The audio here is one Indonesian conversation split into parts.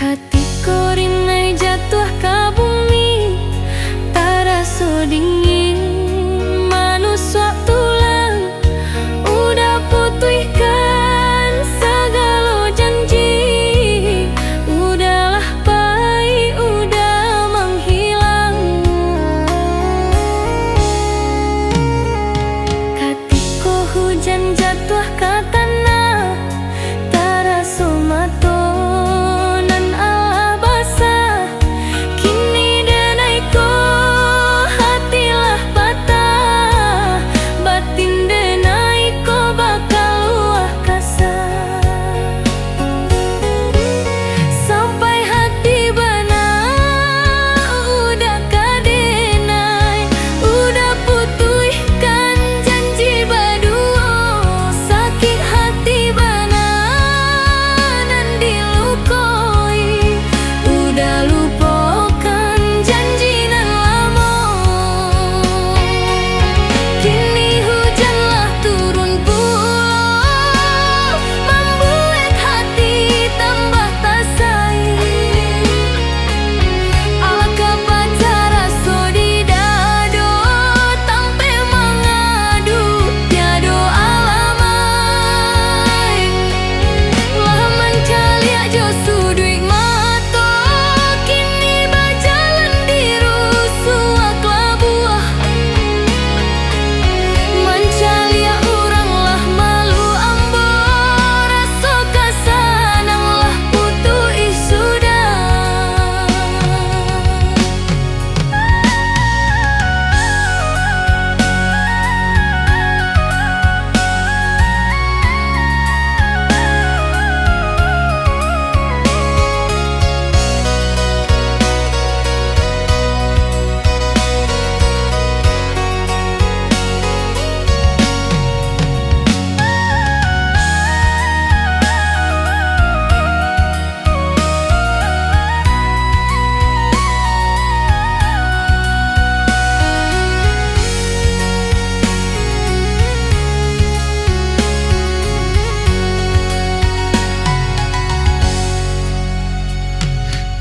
Hatiku rinai jatuh ke bumi, terasa dingin manus waktu lang. Udah putihkan segala janji, udahlah baik, udah menghilang. Hatiku hujan jatuh ke tanah, terasa mata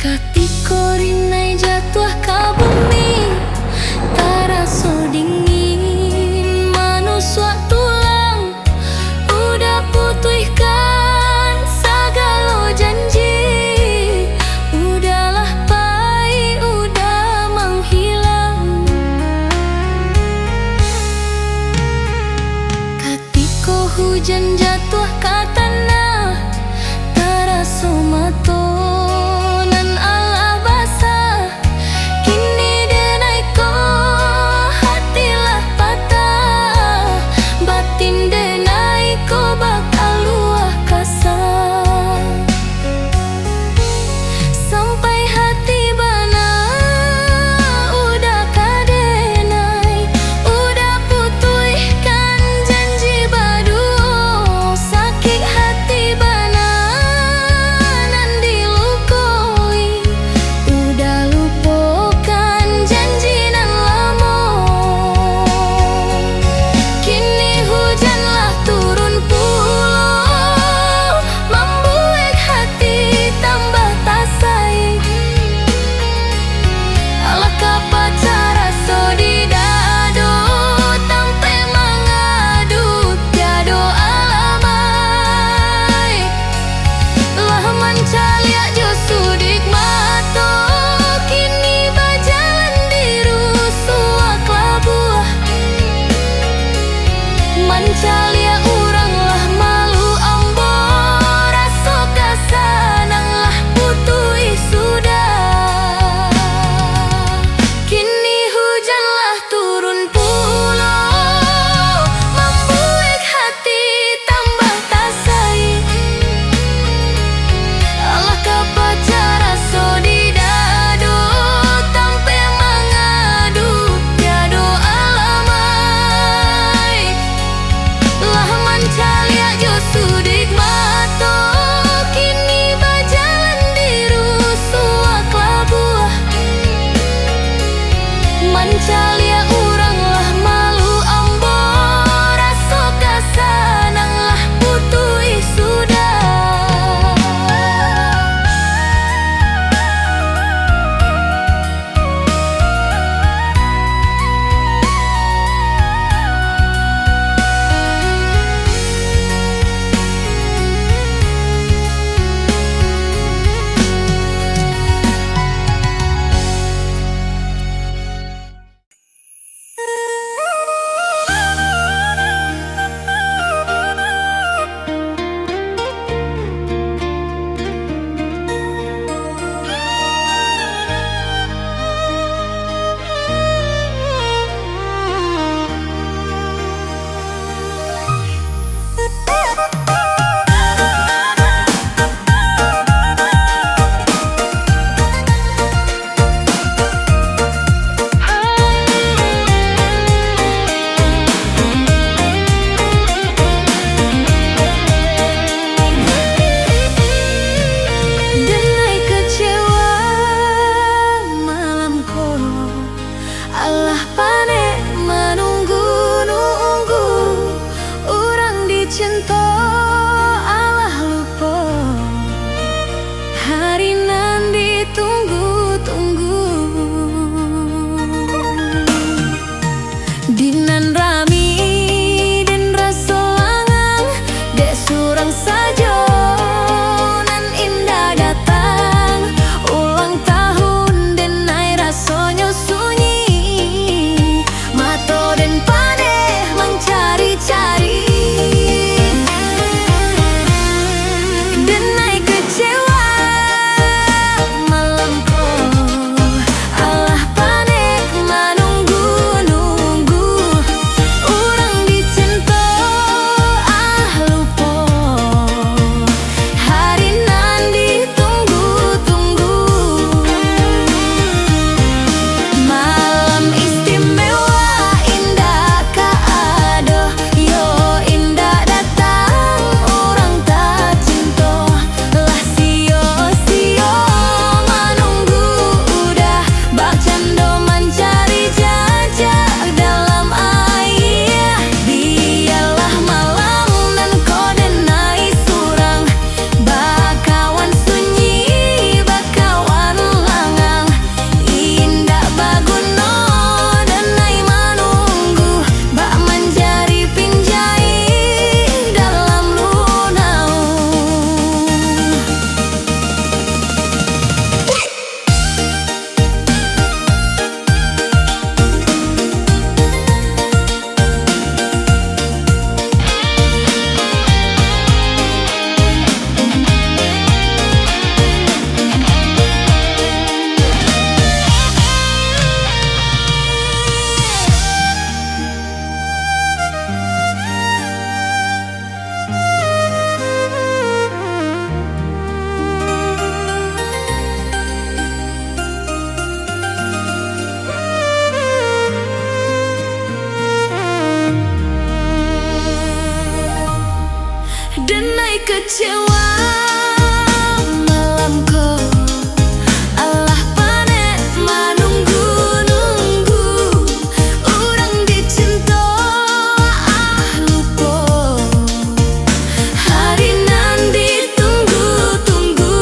Hatiku rinai jatuh ke bumi, terasa dingin manus waktu lang. Udah putihkan segala janji, udahlah baik, udah menghilang. Hatiku hujan jatuh ke tanah, terasa mata kini kecewa malamku, alah panek manunggu-nunggu urang dicinta lupa hari nan ditunggu-tunggu.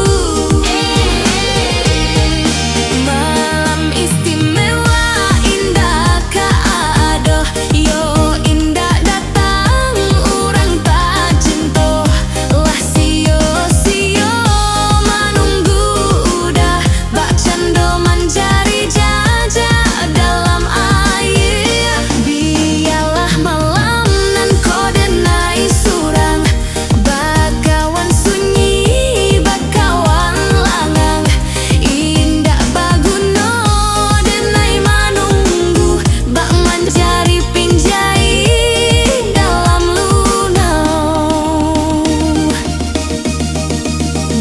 Malam istimewa indah kaadoh yo indah datang urang tak cinta lah sio-sio manunggu udah bak cando mencari jajak dalam air. Biarlah malam nan kode nai surang bakawan sunyi bakawan langang indah baguno denai manunggu bak mencari pinjai dalam lunau.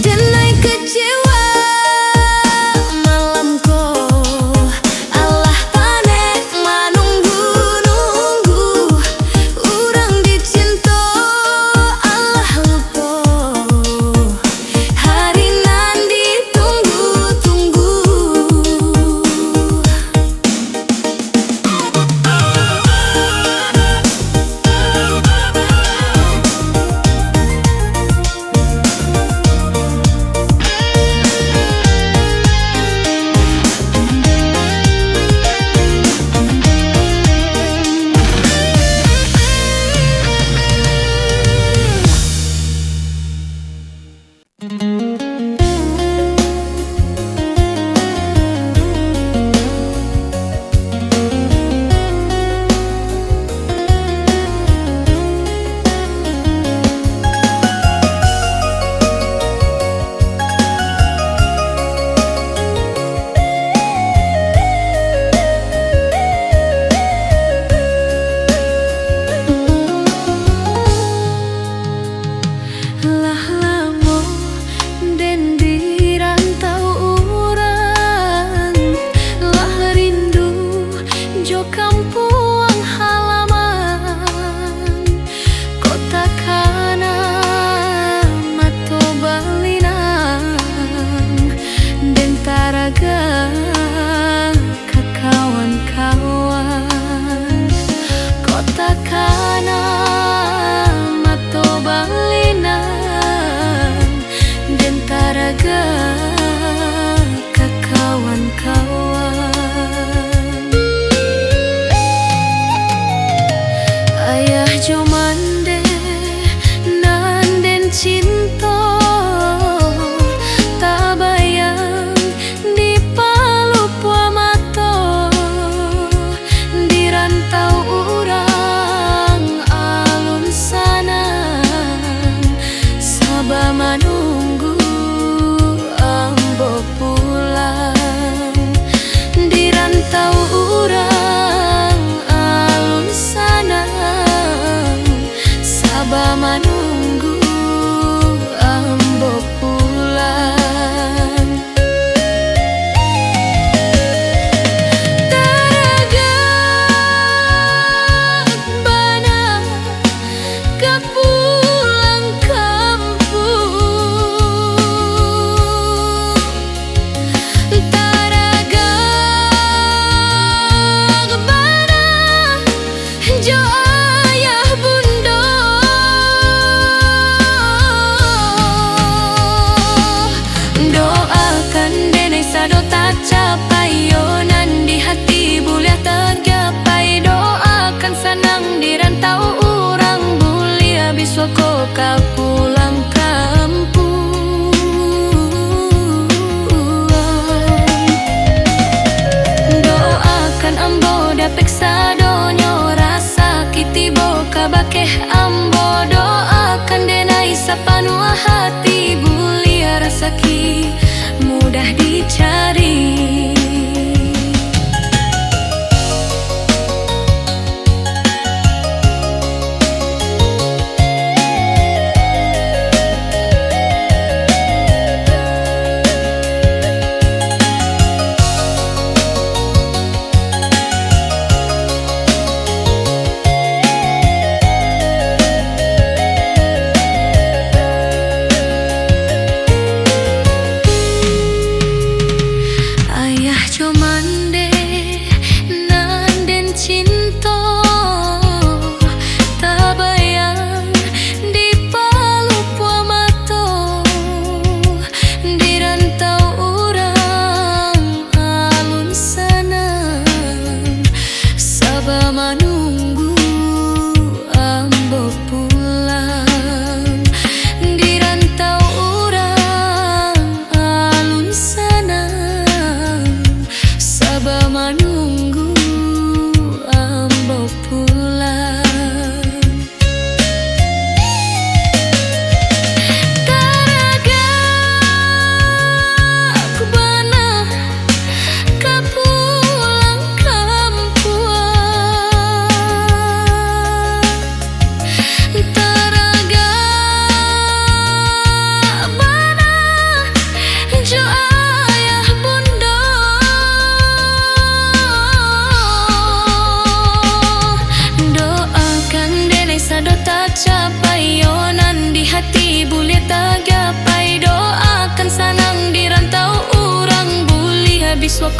Denai kecewa malamku, alah panek manunggu-nunggu urang dicinta alah lupa hari nan ditunggu-tunggu. Lah lamo den di rantau urang, lah rindu jo kampung halaman kota kana mato balinang den taraga kakawan-kawan kota kana mato balinang den taraga kakawan-kawan. Ayah jo mande nan den cinta tak bayang di palupua mato di rantau urang alun sanang saba manunggu ambo pulang di rantau urang alun sanang saba manunggu ambo pulang. Taraga bana ke pulang kampung, taraga bana jo ayah bunda doakan denai sado tak capai yo nan di hati bulia tergapai. Doakan sanang di rantau urang bulia biswa ko ka pulang kampung. Doakan ambo dapek sadonyo rasa kitibo kabakeh ambo. Doakan denai sapanua hati bulia rasaki mudah dicari.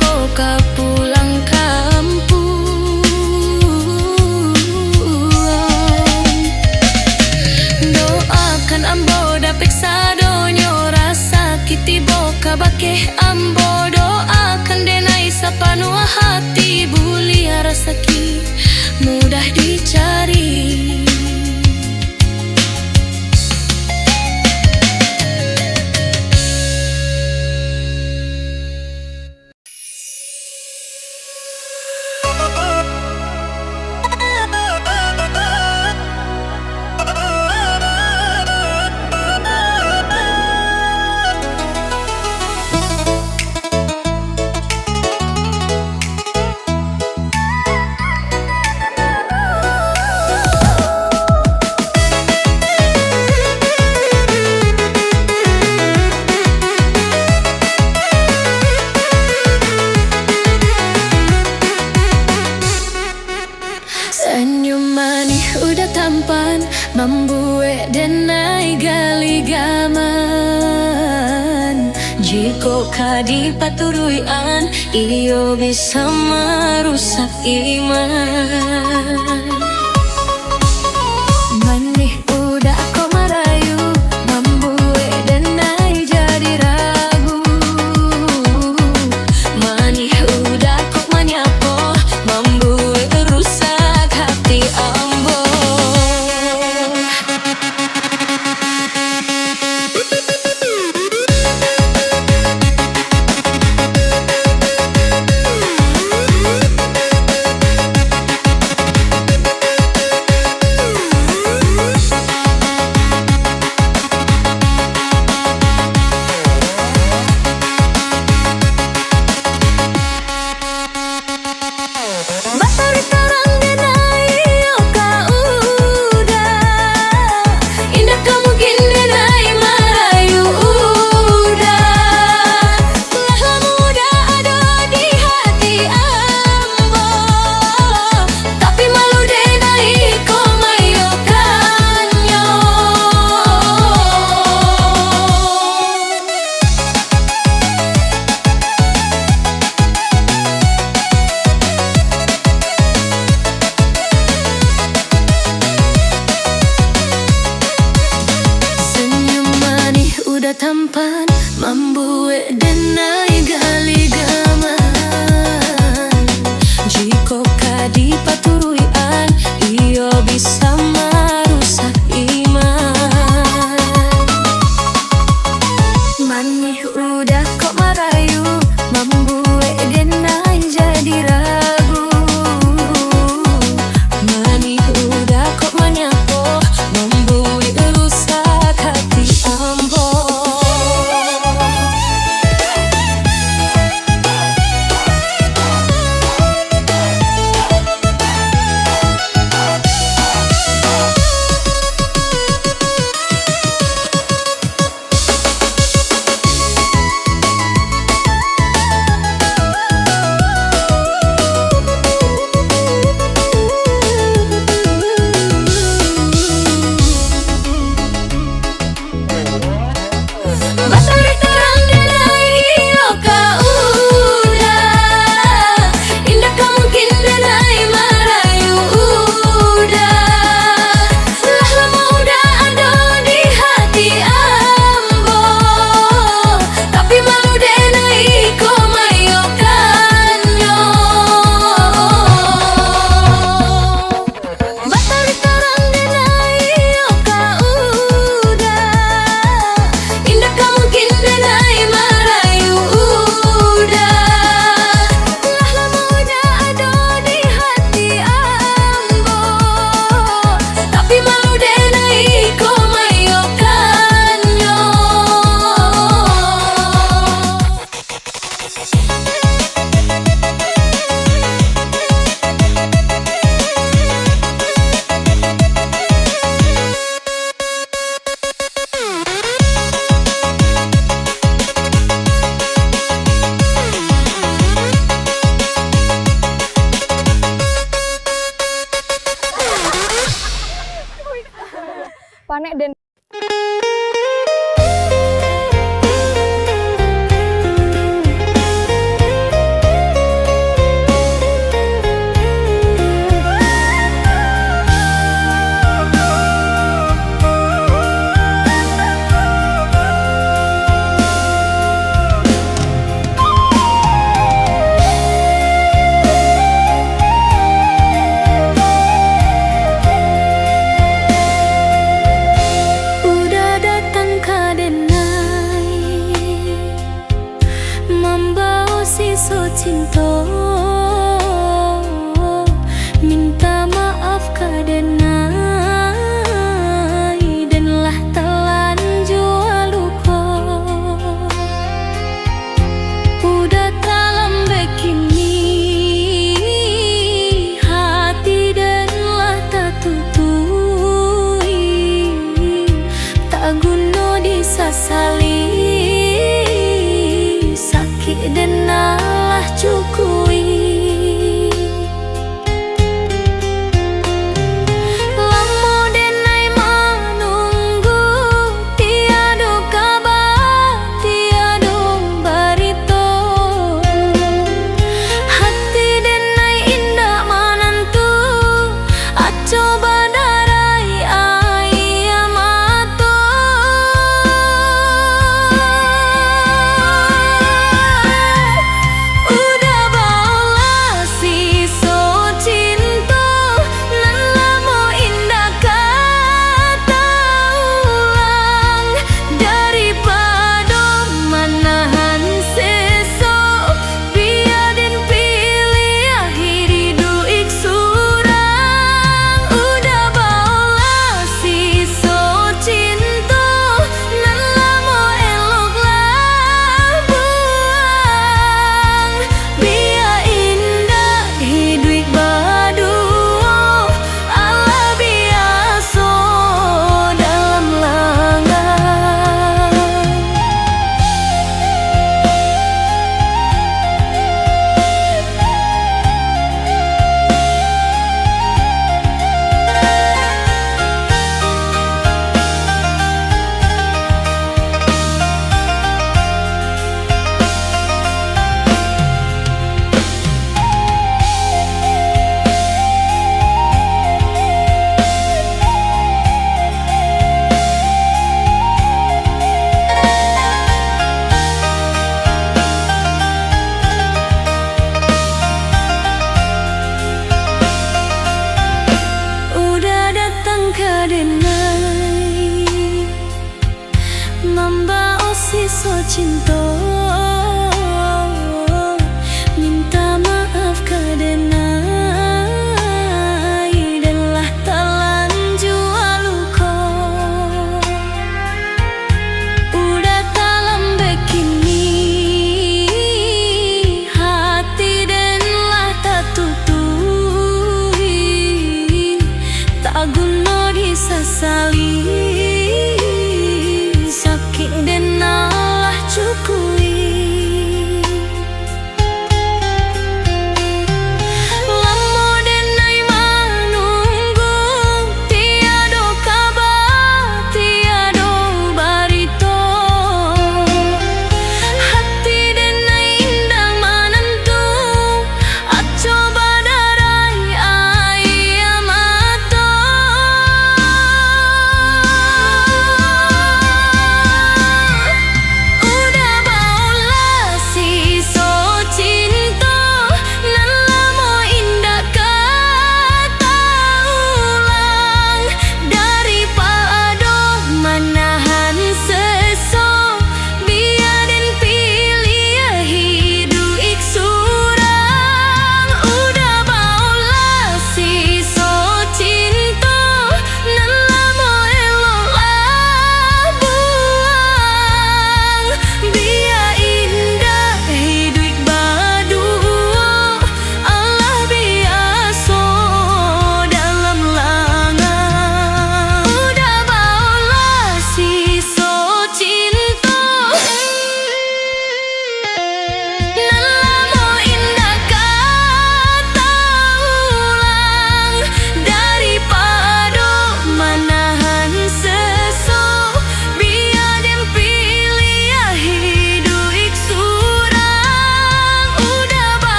ko ka pulang kampung. Doakan ambo dapik sadonyo rasa kitibo kabakeh ambo. Doakan denai sapanua hati bulia rasaki mudah dicari. Senyum manis udah tampan membuat denai gali gaman. Jika kadi paturuian iyo bisa merusak iman. Manis udah kau merayu membuat denai jadi ragu. Manis udah kau menyapo membuat rusak hati ambo.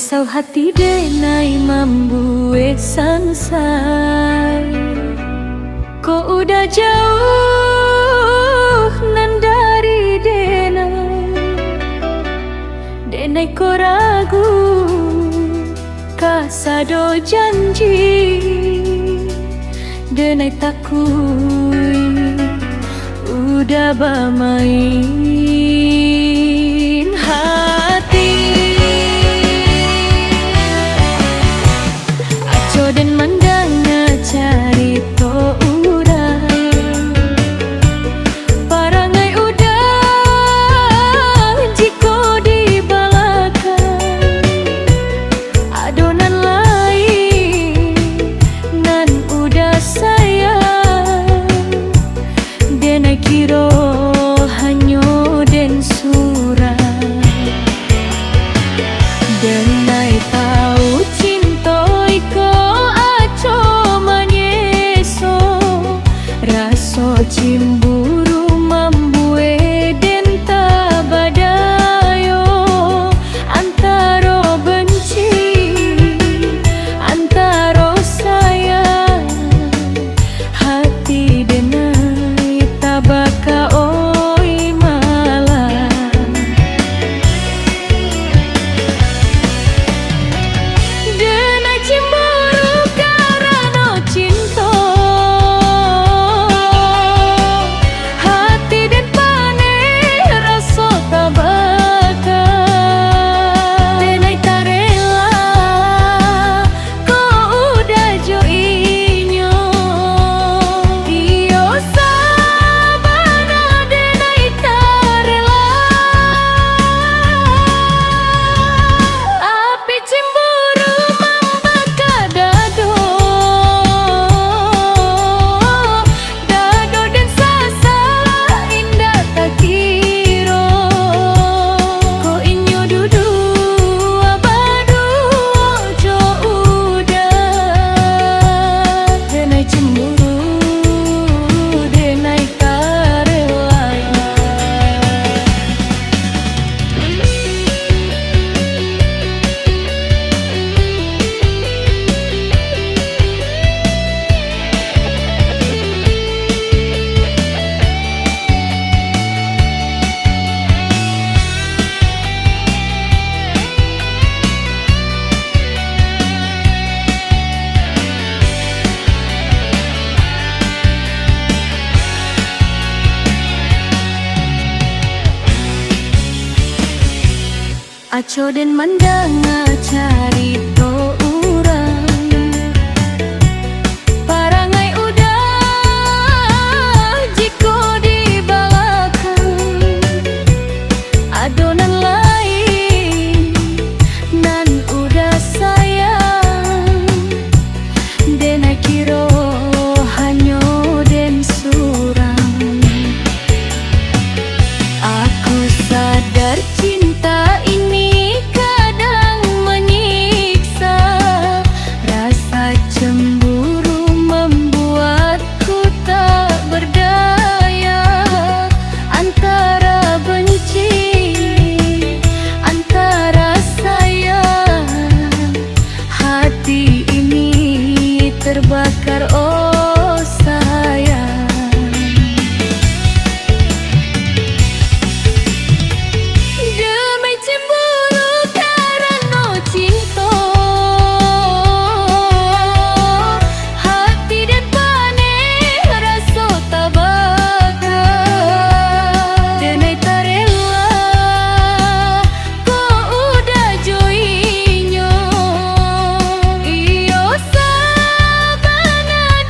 Risau hati denai membuat sansai. Kau udah jauh nan dari denai. Denai ko ragu kasado janji. Denai takui udah bermain hati. Aco dan mandangnya cari to urai. Parangai udah jiko di balakan. Adonan lain nan udah sayang. Denai kiro hanyo den surah. Denai tahu cintoi ko aco manyeso. Raso cimburu membuat den tabadayo. Antaro benci, antaro sayang. Hati denai tabaka oi malam. Denai cemburu karena cinta. Hati den paneh rasa tabaka. Denai tak rela kau udah joinyo. Iyo sabana denai tak rela. Api cemburu membakar dado. Dado dan sasa indah tak kira. Ko inyo dudu abadu ojo udah. Denai cemburu denai karelai. Aco den mandanga cari to urang. Parangai udah jiko di balakan. Adonan lain nan udah sayang. Denai kiro hanyo den surang. Aku sadar cinta ini kadang menyiksa. Rasa cemburu membuatku tak berdaya. Antara benci, antara sayang. Hati ini terbakar oh sayang. Demi cemburu karena cinta. Hati dan paneh rasa tabaka. Denai tak rela kau udah joinyo. Iyo sabana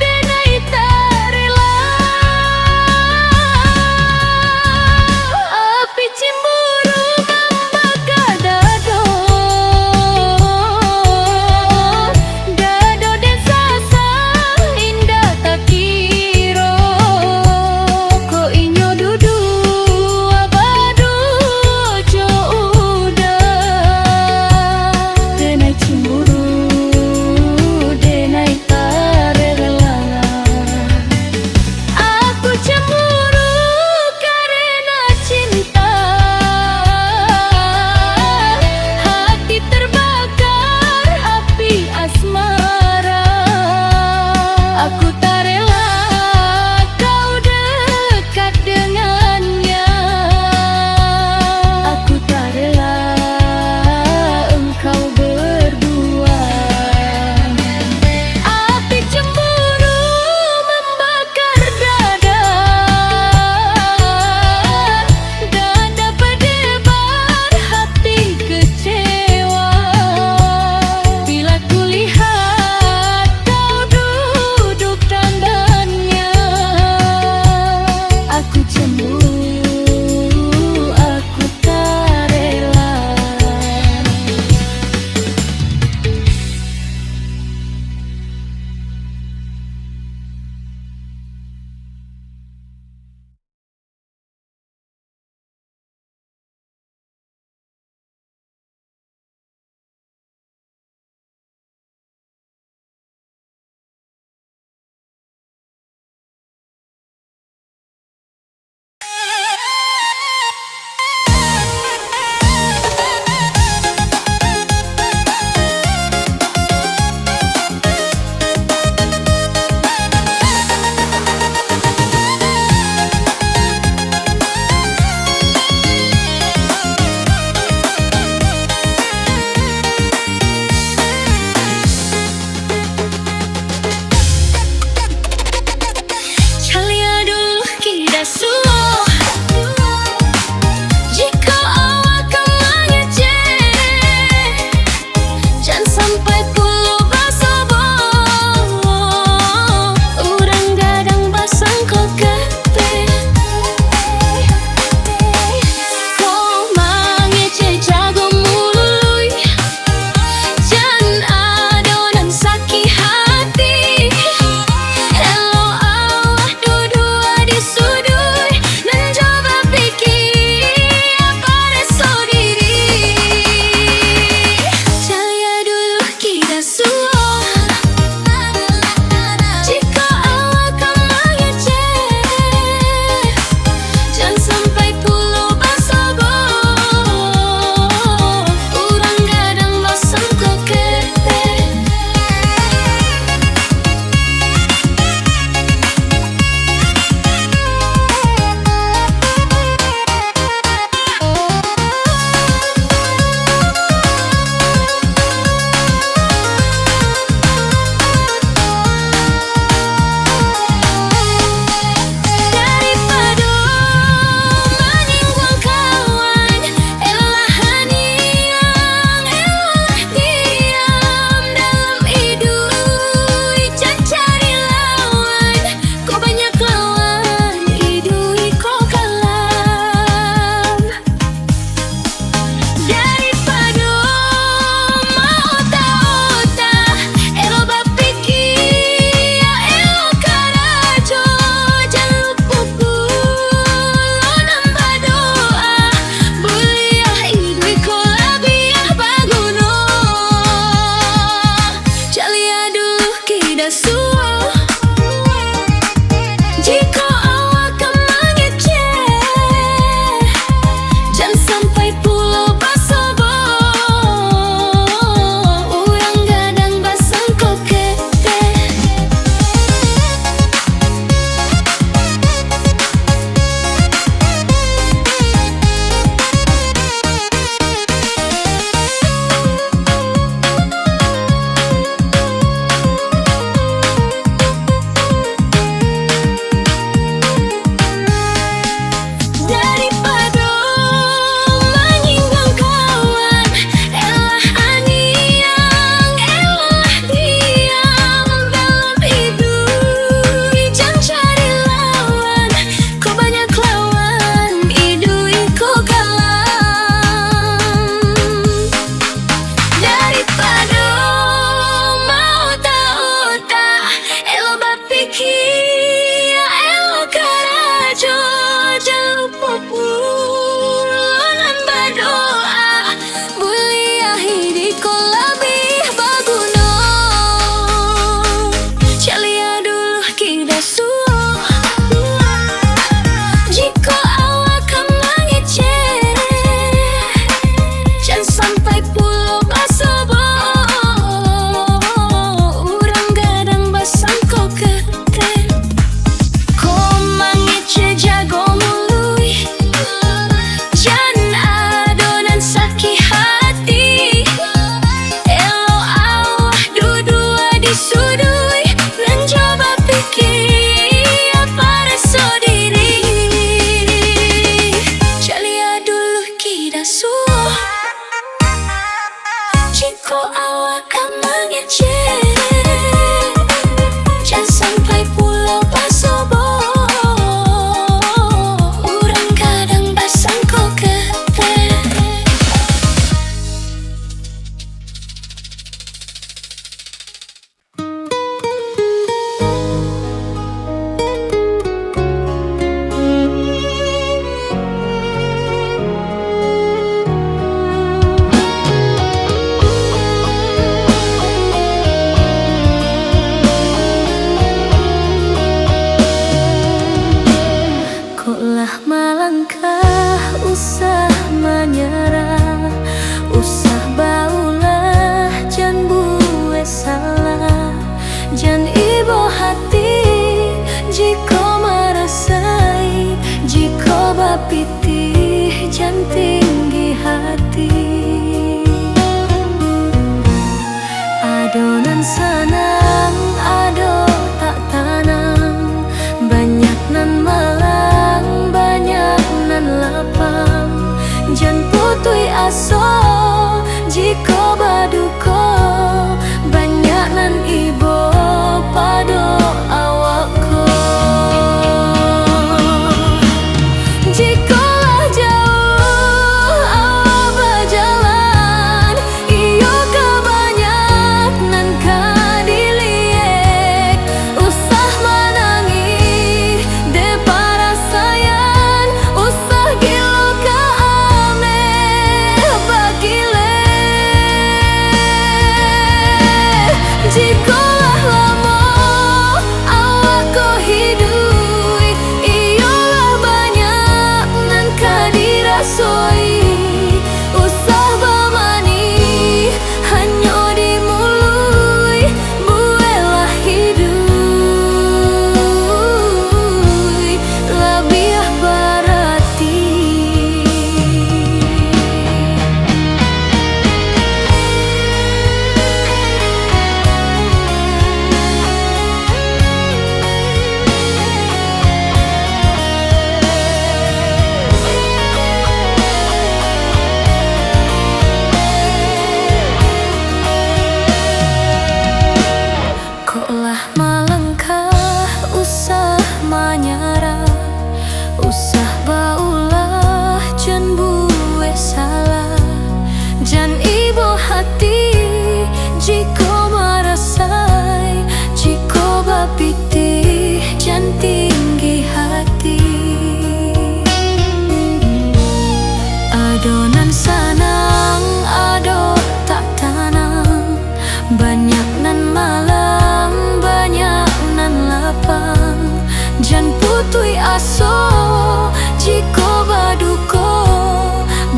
diraso jiko baduko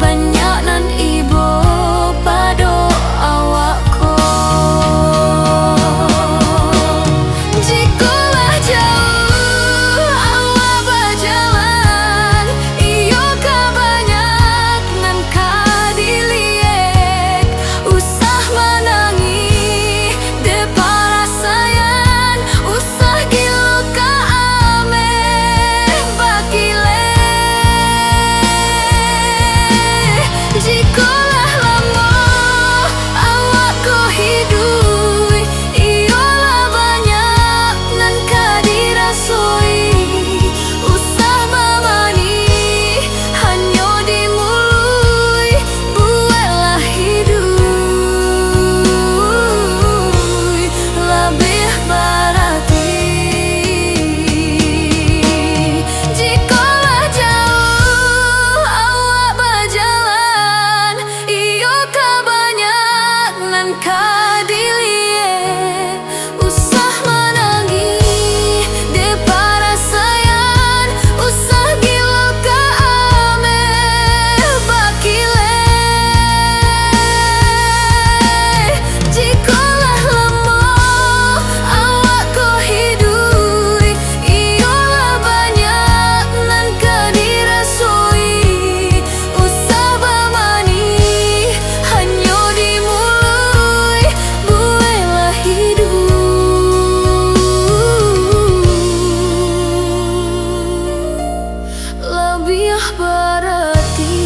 banyak nan ibo pado awakko. Jikolah jauh awak berjalan, iyo kabanyak nan kadiliek, usah menangi de parasayan, usah gilo ka ame bakile. Jikolah lamo awak ko hidui, iyolah banyak nan kadirasoi, usah mamani hanyo dimului, buatlah hidui lebih berarti. Jikolah jauh awak berjalan, iyo kabanyak nan kadiliek, usah menangi de parasayan, usah gilo ka ame bakile. Jikolah lemo awak ko hidui, iyolah banyak nan kadirasoi, usah bamani hanyo dimului, buatlah hidup lebih berarti.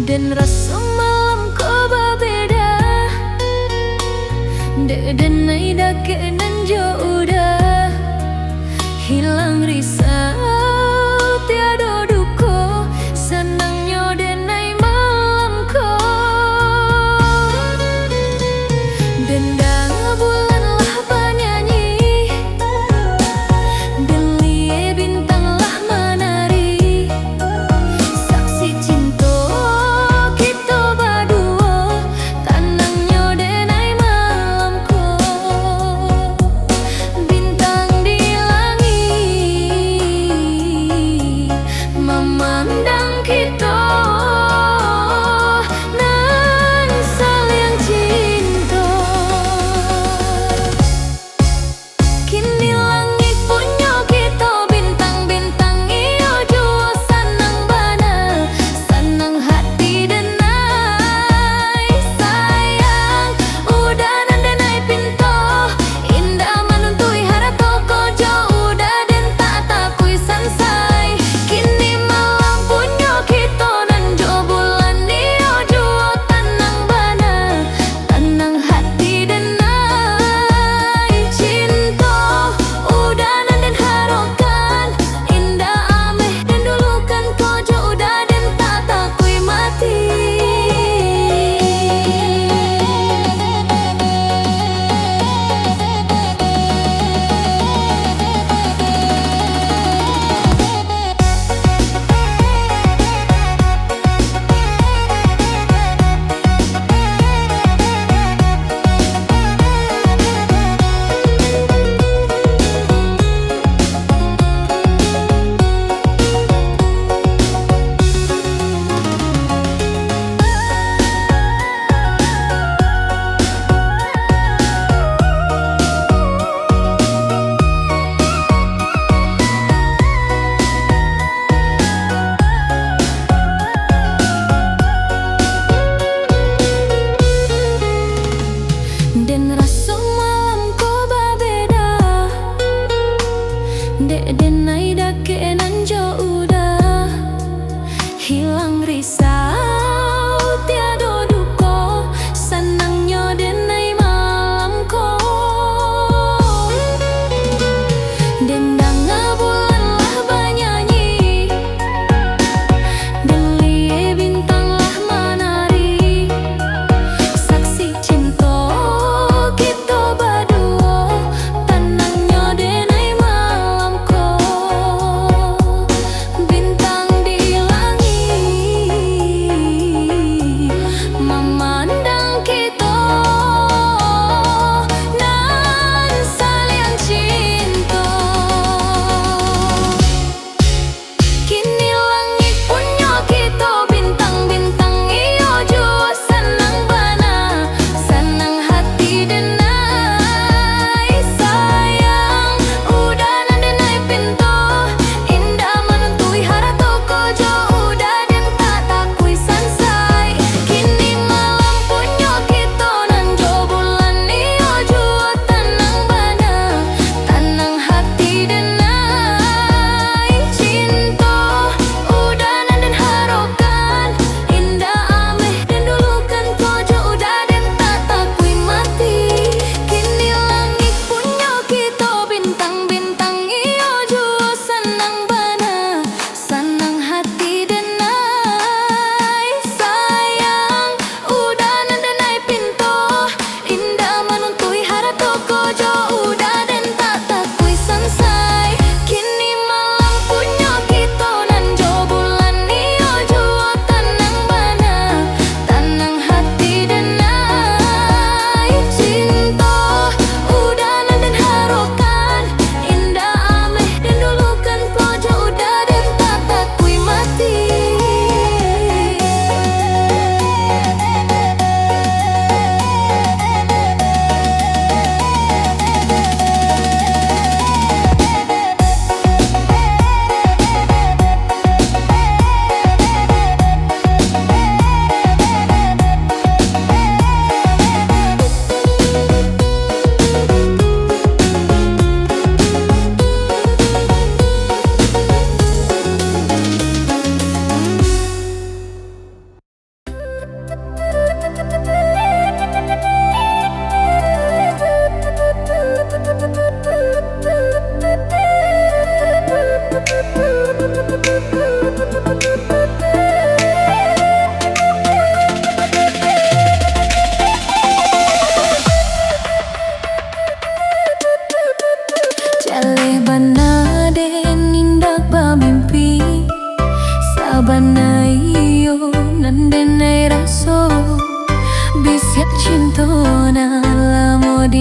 Dan rasa malam ko berbeda, denai dake nan jo udah hilang risau tiada duko, senangnya denai malam ko. Dendang bulan lah bernyanyi, belie bintang lah menari, saksi cinta kita berdua, tenangnya denai malam ko. Bintang di langit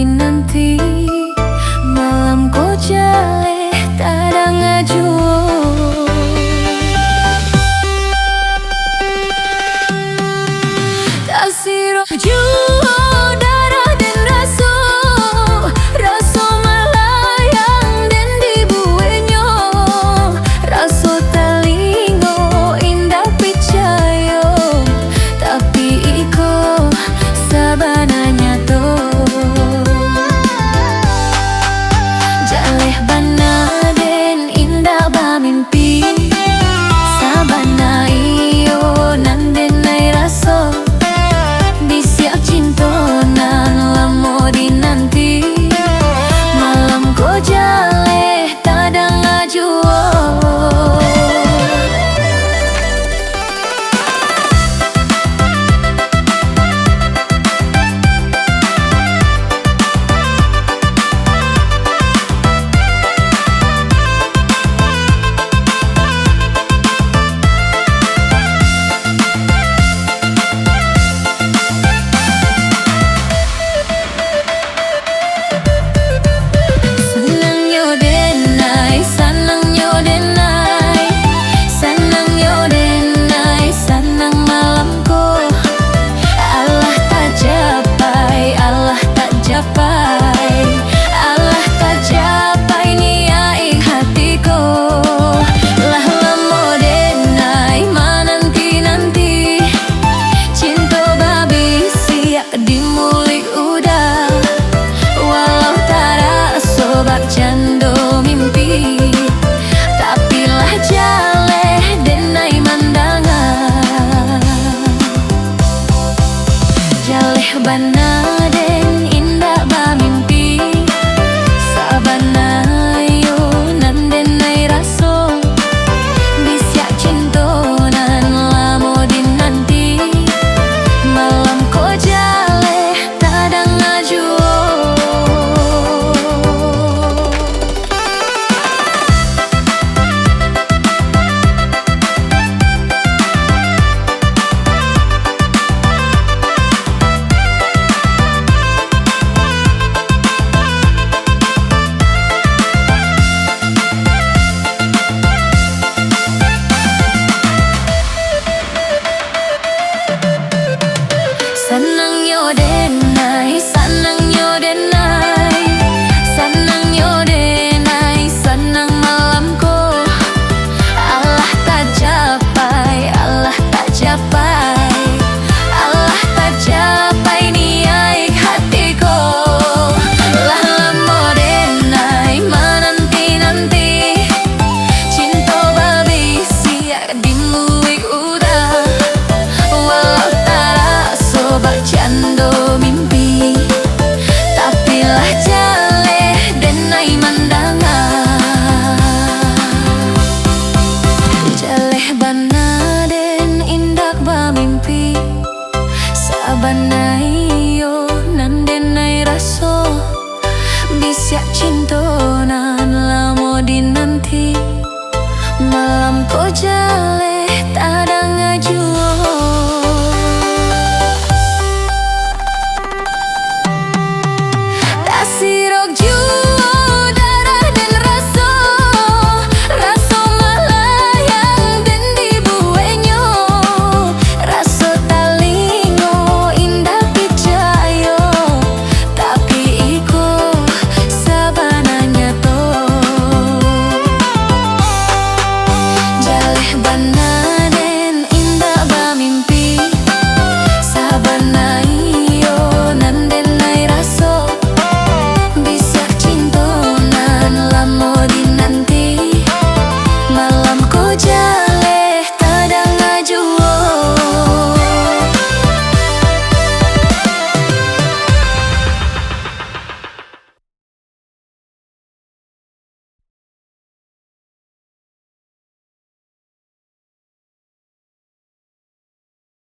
dinanti, malam ko jale tada ngajuo. Tasiro juo darah den raso, raso malayang den dibuenyo, raso talingo indah picayo, tapi iko sabananya to. Jaleh bana den indah bamimpi, sabana iyo nanden nai raso, bisiak cintonan lamo dinanti, malam ko jale tada ngajuo. Jando mimpi, tapilah jaleh denai mandangan. Jaleh bana den indah bamimpi, sabana yo nanden nai raso, bisiak cintonan lamo dinanti, malam ko jale tada ngajuo. Sanang yo denai, sanang yo denai, sanang yo denai, sanang malamku. Allah tak capai, Allah tak capai, Allah tak capai niai hatiku. Lah lamo denai menanti-nanti, cinta babi siak dimuik udah, walau jando mimpi, tapilah jaleh denai mandangan. Jaleh bana den indak bamimpi, sabana iyo nanden nai raso, bisiak cintonan lamo dinanti, malam ko jale